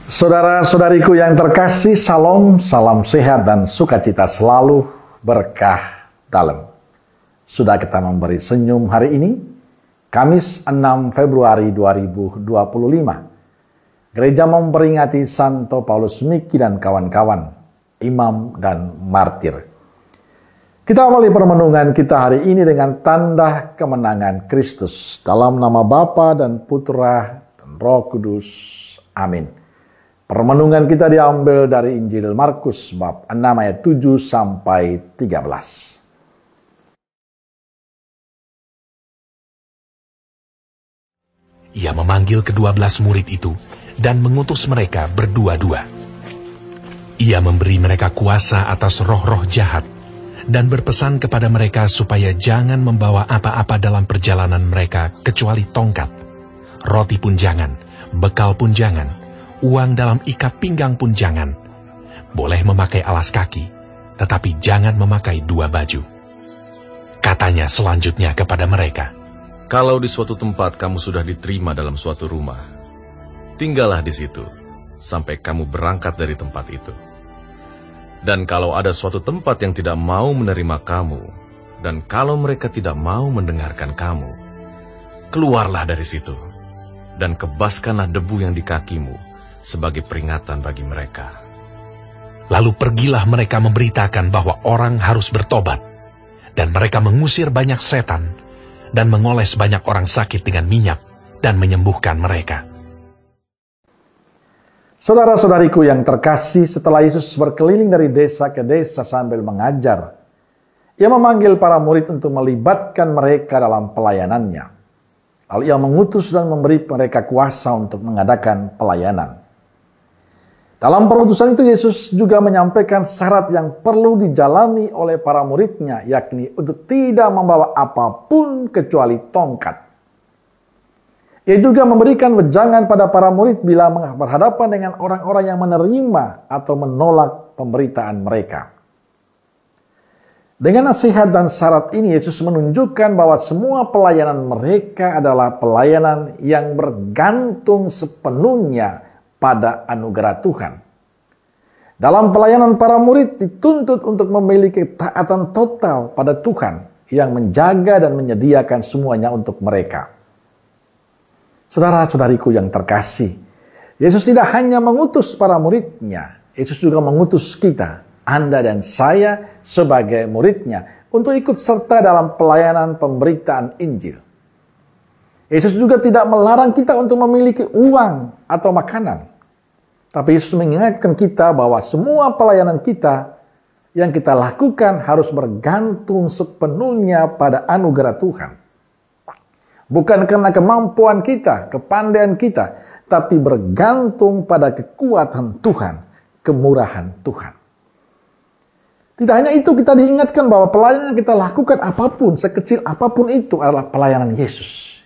Saudara-saudariku yang terkasih, salam sehat dan sukacita selalu, berkah dalam. Sudah kita memberi senyum hari ini, Kamis 6 Februari 2025. Gereja memperingati Santo Paulus Miki dan kawan-kawan, imam dan martir. Kita awali permenungan kita hari ini dengan tanda kemenangan Kristus. Dalam nama Bapa dan Putra dan Roh Kudus. Amin. Permenungan kita diambil dari Injil Markus bab 6 ayat 7 sampai 13. Ia memanggil ke-12 murid itu dan mengutus mereka berdua-dua. Ia memberi mereka kuasa atas roh-roh jahat dan berpesan kepada mereka supaya jangan membawa apa-apa dalam perjalanan mereka kecuali tongkat, roti pun jangan, bekal pun jangan, uang dalam ikat pinggang pun jangan. Boleh memakai alas kaki, tetapi jangan memakai 2 baju. Katanya selanjutnya kepada mereka, "Kalau di suatu tempat kamu sudah diterima dalam suatu rumah, tinggallah di situ sampai kamu berangkat dari tempat itu. Dan kalau ada suatu tempat yang tidak mau menerima kamu, dan kalau mereka tidak mau mendengarkan kamu, keluarlah dari situ, dan kebaskanlah debu yang di kakimu sebagai peringatan bagi mereka." Lalu pergilah mereka memberitakan bahwa orang harus bertobat, dan mereka mengusir banyak setan, dan mengoles banyak orang sakit dengan minyak, dan menyembuhkan mereka. Saudara-saudariku yang terkasih, setelah Yesus berkeliling dari desa ke desa sambil mengajar, Ia memanggil para murid untuk melibatkan mereka dalam pelayanannya. Lalu Ia mengutus dan memberi mereka kuasa untuk mengadakan pelayanan. Dalam perutusan itu, Yesus juga menyampaikan syarat yang perlu dijalani oleh para muridnya, yakni untuk tidak membawa apapun kecuali tongkat. Ia juga memberikan wejangan pada para murid bila berhadapan dengan orang-orang yang menerima atau menolak pemberitaan mereka. Dengan nasihat dan syarat ini, Yesus menunjukkan bahwa semua pelayanan mereka adalah pelayanan yang bergantung sepenuhnya pada anugerah Tuhan. Dalam pelayanan, para murid dituntut untuk memiliki taatan total pada Tuhan yang menjaga dan menyediakan semuanya untuk mereka. Saudara-saudariku yang terkasih, Yesus tidak hanya mengutus para muridnya, Yesus juga mengutus kita, Anda dan saya sebagai muridnya, untuk ikut serta dalam pelayanan pemberitaan Injil. Yesus juga tidak melarang kita untuk memiliki uang atau makanan. Tapi Yesus mengingatkan kita bahwa semua pelayanan kita yang kita lakukan harus bergantung sepenuhnya pada anugerah Tuhan. Bukan karena kemampuan kita, kepandaian kita, tapi bergantung pada kekuatan Tuhan, kemurahan Tuhan. Tidak hanya itu, kita diingatkan bahwa pelayanan yang kita lakukan apapun, sekecil apapun itu adalah pelayanan Yesus.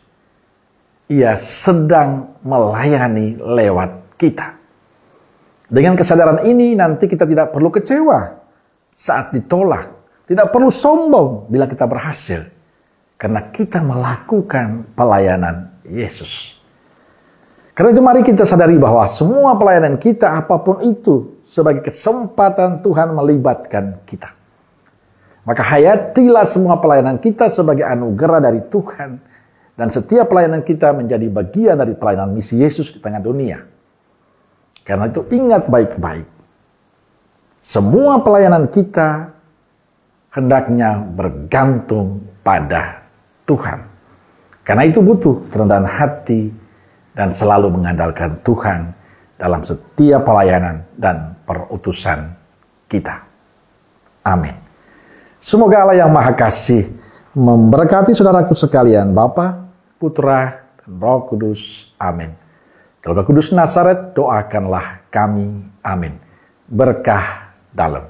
Ia sedang melayani lewat kita. Dengan kesadaran ini, nanti kita tidak perlu kecewa saat ditolak. Tidak perlu sombong bila kita berhasil. Karena kita melakukan pelayanan Yesus. Karena itu mari kita sadari bahwa semua pelayanan kita, apapun itu, sebagai kesempatan Tuhan melibatkan kita. Maka hayatilah semua pelayanan kita sebagai anugerah dari Tuhan. Dan setiap pelayanan kita menjadi bagian dari pelayanan misi Yesus di tengah dunia. Karena itu ingat baik-baik. Semua pelayanan kita hendaknya bergantung pada Tuhan. Karena itu butuh kerendahan hati dan selalu mengandalkan Tuhan dalam setiap pelayanan dan perutusan kita. Amin. Semoga Allah yang Maha Kasih memberkati saudaraku sekalian, Bapa, Putra, dan Roh Kudus. Amin. Kalau Roh Kudus Nazaret, doakanlah kami. Amin. Berkah dalam.